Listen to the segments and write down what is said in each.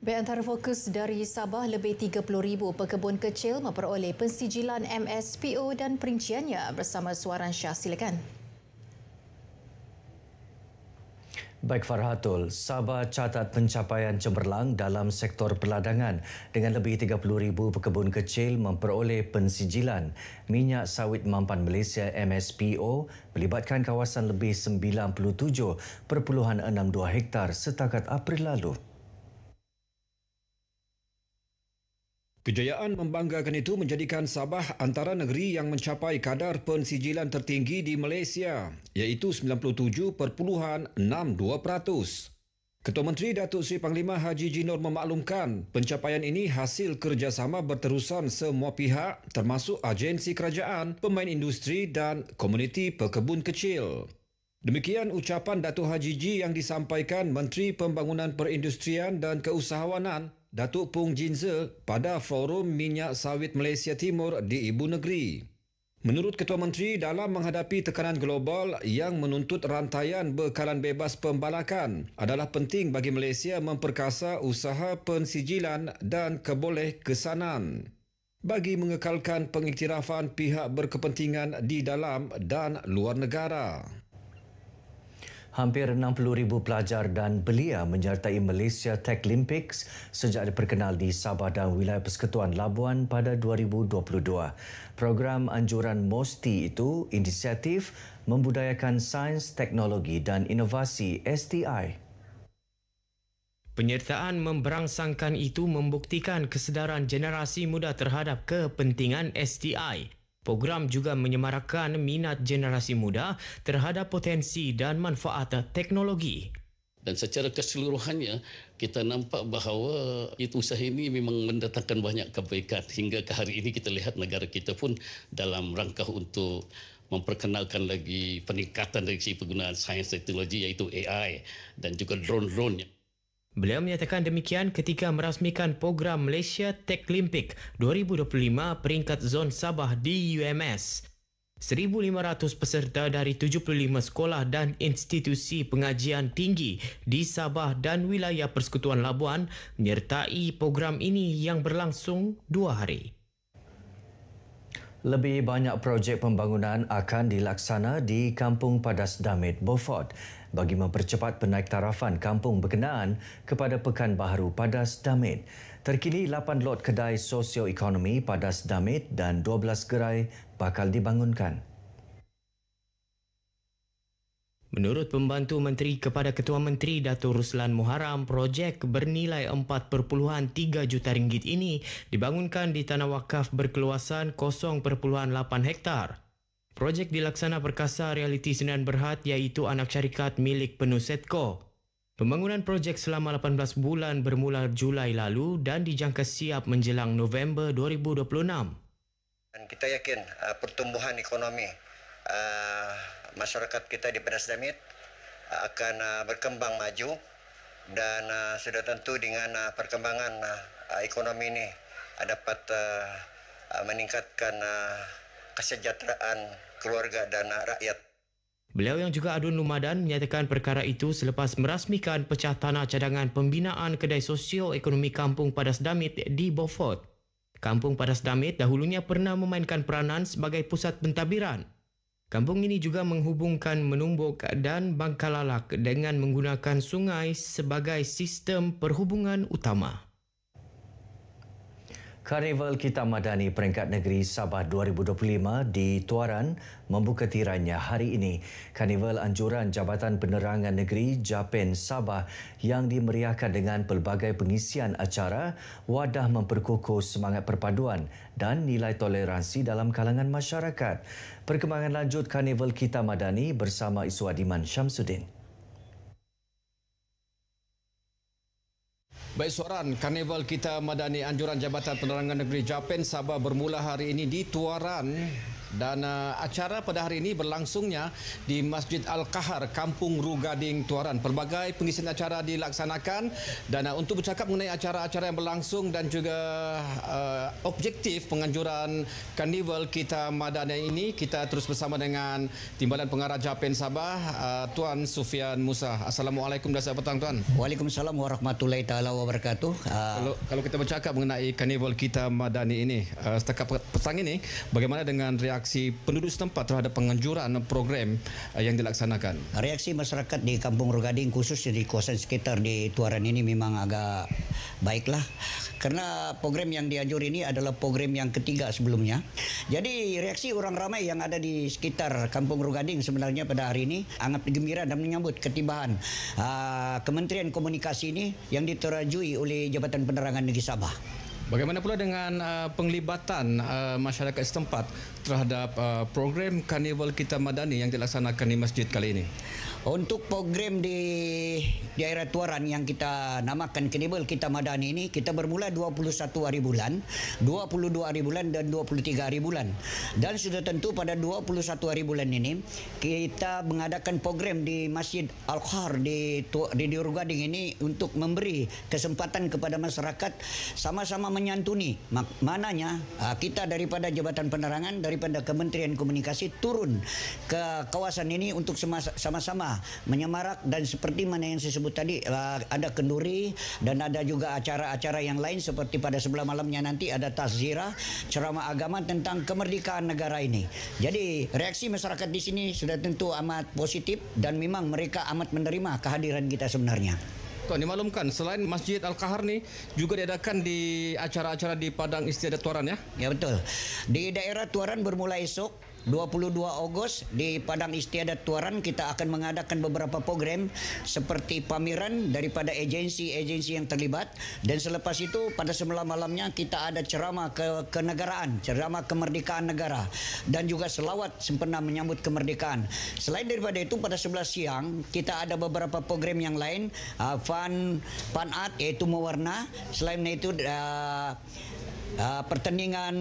Antara fokus dari Sabah, lebih 30,000 pekebun kecil memperoleh pensijilan MSPO dan perinciannya bersama Suaran Syah. Silakan. Baik Farhatul, Sabah catat pencapaian cemerlang dalam sektor perladangan dengan lebih 30,000 pekebun kecil memperoleh pensijilan minyak sawit mampan Malaysia MSPO melibatkan kawasan lebih 97.62 hektar setakat April lalu. Kejayaan membanggakan itu menjadikan Sabah antara negeri yang mencapai kadar pensijilan tertinggi di Malaysia, iaitu 97.62%. Ketua Menteri Datuk Seri Panglima Haji Jinor memaklumkan pencapaian ini hasil kerjasama berterusan semua pihak termasuk agensi kerajaan, pemain industri dan komuniti pekebun kecil. Demikian ucapan Datuk Haji Ji yang disampaikan Menteri Pembangunan Perindustrian dan Keusahawanan Datuk Pung Jinze pada Forum Minyak Sawit Malaysia Timur di Ibu Negeri. Menurut Ketua Menteri, dalam menghadapi tekanan global yang menuntut rantaian bekalan bebas pembalakan, adalah penting bagi Malaysia memperkasa usaha pensijilan dan kebolehkesanan bagi mengekalkan pengiktirafan pihak berkepentingan di dalam dan luar negara. Hampir 60,000 pelajar dan belia menyertai Malaysia Techlimpics sejak diperkenal di Sabah dan wilayah Persekutuan Labuan pada 2022. Program anjuran MOSTI itu inisiatif membudayakan sains, teknologi dan inovasi STI. Penyertaan memberangsangkan itu membuktikan kesedaran generasi muda terhadap kepentingan STI. Program juga menyemarakkan minat generasi muda terhadap potensi dan manfaat teknologi. Dan secara keseluruhannya, kita nampak bahawa usaha ini memang mendatangkan banyak kebaikan. Hingga ke hari ini kita lihat negara kita pun dalam rangka untuk memperkenalkan lagi peningkatan dari segi penggunaan sains teknologi iaitu AI dan juga drone-drone. Beliau menyatakan demikian ketika merasmikan program Malaysia Techlimpic 2025 peringkat zon Sabah di UMS. 1,500 peserta dari 75 sekolah dan institusi pengajian tinggi di Sabah dan wilayah Persekutuan Labuan menyertai program ini yang berlangsung 2 hari. Lebih banyak projek pembangunan akan dilaksana di Kampung Padas Damit, Beaufort bagi mempercepat penaiktarafan kampung berkenaan kepada Pekan Baharu Padas Damit. Terkini 8 lot kedai sosioekonomi Padas Damit dan 12 gerai bakal dibangunkan. Menurut Pembantu Menteri kepada Ketua Menteri Datuk Ruslan Muharram, projek bernilai 4.3 juta ringgit ini dibangunkan di tanah wakaf berkeluasan 0.8 hektar. Projek dilaksana perkasa Realiti Sdn Bhd iaitu anak syarikat milik penuh Setco. Pembangunan projek selama 18 bulan bermula Julai lalu dan dijangka siap menjelang November 2026. Dan kita yakin pertumbuhan ekonomi masyarakat kita di Padas Damit akan berkembang maju dan sudah tentu dengan perkembangan ekonomi ini dapat meningkatkan kesejahteraan keluarga dan rakyat. Beliau yang juga adun lumadan menyatakan perkara itu selepas merasmikan pecah tanah cadangan pembinaan kedai sosioekonomi Kampung Padas Damit di Beaufort. Kampung Padas Damit dahulunya pernah memainkan peranan sebagai pusat pentadbiran. Kampung ini juga menghubungkan Menumbuk dan Bangkalalak dengan menggunakan sungai sebagai sistem perhubungan utama. Karnival Kitab Madani Peringkat Negeri Sabah 2025 di Tuaran membuka tirainya hari ini. Karnival anjuran Jabatan Penerangan Negeri Japen Sabah yang dimeriahkan dengan pelbagai pengisian acara wadah memperkukuh semangat perpaduan dan nilai toleransi dalam kalangan masyarakat. Perkembangan lanjut Karnival Kitab Madani bersama Iswadiman Syamsuddin. Baik soaran, Karnival Kitab Madani Anjuran Jabatan Penerangan Negeri Japen Sabah bermula hari ini di Tuaran Dan acara pada hari ini berlangsungnya di Masjid Al-Kahar, Kampung Rugading, Tuaran. Pelbagai pengisian acara dilaksanakan dan untuk bercakap mengenai acara-acara yang berlangsung dan juga objektif penganjuran Karnival Kita Madani ini, kita terus bersama dengan Timbalan Pengarah Japen Sabah, Tuan Sufian Musa. Assalamualaikum dan selamat petang, Tuan. Waalaikumsalam warahmatullahi taala wabarakatuh. Kalau kita bercakap mengenai Karnival Kita Madani ini, setakat petang ini, bagaimana dengan reaksi penduduk setempat terhadap penganjuran program yang dilaksanakan? Reaksi masyarakat di Kampung Rugading, khususnya di kawasan sekitar di Tuaran ini, memang agak baiklah. Karena program yang dianjur ini adalah program yang ketiga sebelumnya. Jadi reaksi orang ramai yang ada di sekitar Kampung Rugading sebenarnya pada hari ini sangat gembira dan menyambut ketibahan Kementerian Komunikasi ini yang diterajui oleh Jabatan Penerangan Negeri Sabah. Bagaimana pula dengan penglibatan masyarakat setempat terhadap program Karnival Kita Madani yang dilaksanakan di masjid kali ini? Untuk program di daerah Tuaran yang kita namakan Karnival Kita Madani ini, kita bermula 21 hari bulan, 22 hari bulan dan 23 hari bulan. Dan sudah tentu pada 21 hari bulan ini kita mengadakan program di Masjid Al-Kahar di Rugading ini untuk memberi kesempatan kepada masyarakat sama-sama menyantuni. Mananya kita daripada Jabatan Penerangan, daripada Kementerian Komunikasi turun ke kawasan ini untuk sama-sama menyemarak, dan seperti mana yang saya sebut tadi, ada kenduri dan ada juga acara-acara yang lain seperti pada sebelah malamnya nanti ada tazkirah, ceramah agama tentang kemerdekaan negara ini. Jadi reaksi masyarakat di sini sudah tentu amat positif dan memang mereka amat menerima kehadiran kita sebenarnya. Tuan, dimaklumkan selain Masjid Al-Kahar ni juga diadakan di acara-acara di Padang Istiadat Tuaran, ya? Ya, betul. Di daerah Tuaran bermula esok 22 Ogos di Padang Istiadat Tuaran kita akan mengadakan beberapa program seperti pameran daripada agensi-agensi yang terlibat, dan selepas itu pada semalam malamnya kita ada ceramah kenegaraan, ceramah kemerdekaan negara dan juga selawat sempena menyambut kemerdekaan. Selain daripada itu pada 11 siang kita ada beberapa program yang lain, fun art iaitu mewarna. Selain itu pertandingan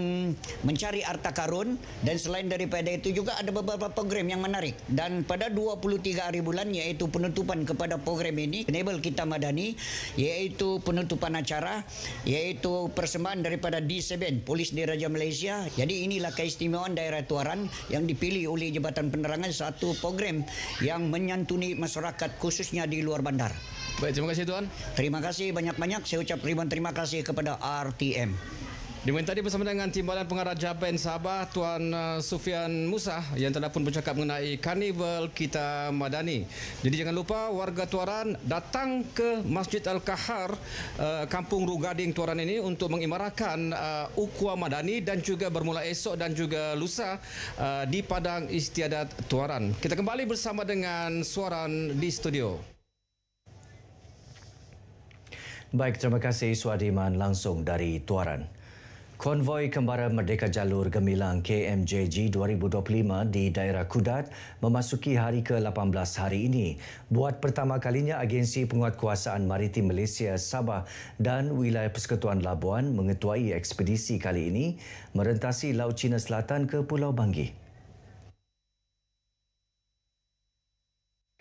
mencari harta karun, dan selain daripada itu juga ada beberapa program yang menarik. Dan pada 23 hari bulan iaitu penutupan kepada program ini Karnival Kita Madani, iaitu penutupan acara, iaitu persembahan daripada D7 Polis Diraja Malaysia. Jadi inilah keistimewaan daerah Tuaran yang dipilih oleh Jabatan Penerangan, satu program yang menyantuni masyarakat khususnya di luar bandar. Baik, terima kasih, Tuan. Terima kasih banyak-banyak. Saya ucap ribuan terima kasih kepada RTM. Dimain tadi bersama dengan Timbalan Pengarah Japen Sabah, Tuan Sufian Musa, yang telah pun bercakap mengenai Karnival Kita Madani. Jadi jangan lupa warga Tuaran datang ke Masjid Al-Kahar, Kampung Rugading Tuaran ini untuk mengimarahkan Ukhuwah Madani, dan juga bermula esok dan juga lusa di Padang Istiadat Tuaran. Kita kembali bersama dengan Suaran di studio. Baik, terima kasih Suadiman langsung dari Tuaran. Konvoi Kembara Merdeka Jalur Gemilang KMJG 2025 di daerah Kudat memasuki hari ke-18 hari ini. Buat pertama kalinya, Agensi Penguatkuasaan Maritim Malaysia Sabah dan Wilayah Persekutuan Labuan mengetuai ekspedisi kali ini merentasi Laut Cina Selatan ke Pulau Banggi.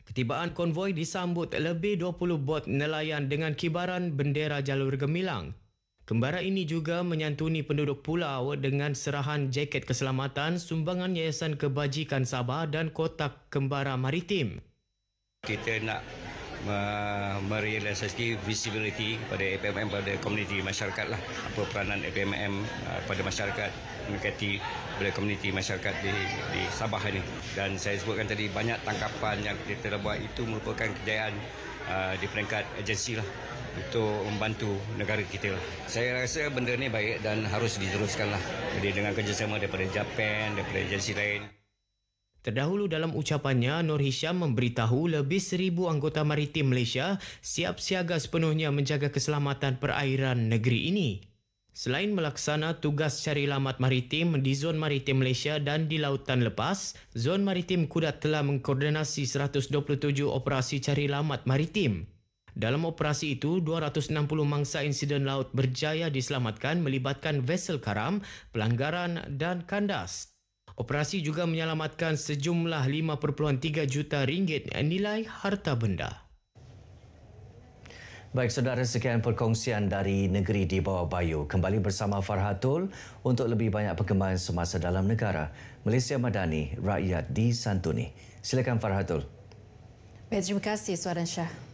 Ketibaan konvoi disambut lebih 20 bot nelayan dengan kibaran bendera jalur Gemilang. Kembara ini juga menyantuni penduduk pulau dengan serahan jaket keselamatan, sumbangan Yayasan Kebajikan Sabah dan kotak kembara maritim. Kita nak merealisasi visibility pada APMM pada komuniti masyarakat lah. Apa peranan APMM pada masyarakat, mengikati pada komuniti masyarakat di Sabah ini. Dan saya sebutkan tadi, banyak tangkapan yang kita telah buat itu merupakan kejayaan di peringkat agensi lah, untuk membantu negara kita lah. Saya rasa benda ni baik dan harus diteruskan lah. Jadi dengan kerjasama daripada Japan, daripada agensi lain. Terdahulu dalam ucapannya, Nur Hisham memberitahu lebih 1,000 anggota maritim Malaysia siap siaga sepenuhnya menjaga keselamatan perairan negeri ini. Selain melaksana tugas cari lamat maritim di Zon Maritim Malaysia dan di Lautan Lepas, Zon Maritim Kudat telah mengkoordinasi 127 operasi cari lamat maritim. Dalam operasi itu, 260 mangsa insiden laut berjaya diselamatkan melibatkan vesel karam, pelanggaran dan kandas. Operasi juga menyelamatkan sejumlah 5.3 juta ringgit nilai harta benda. Baik, saudara, sekian perkongsian dari Negeri di Bawah Bayu. Kembali bersama Farhatul untuk lebih banyak perkembangan semasa dalam negara. Malaysia Madani, rakyat disantuni. Silakan Farhatul. Baik, terima kasih Suaran Syah.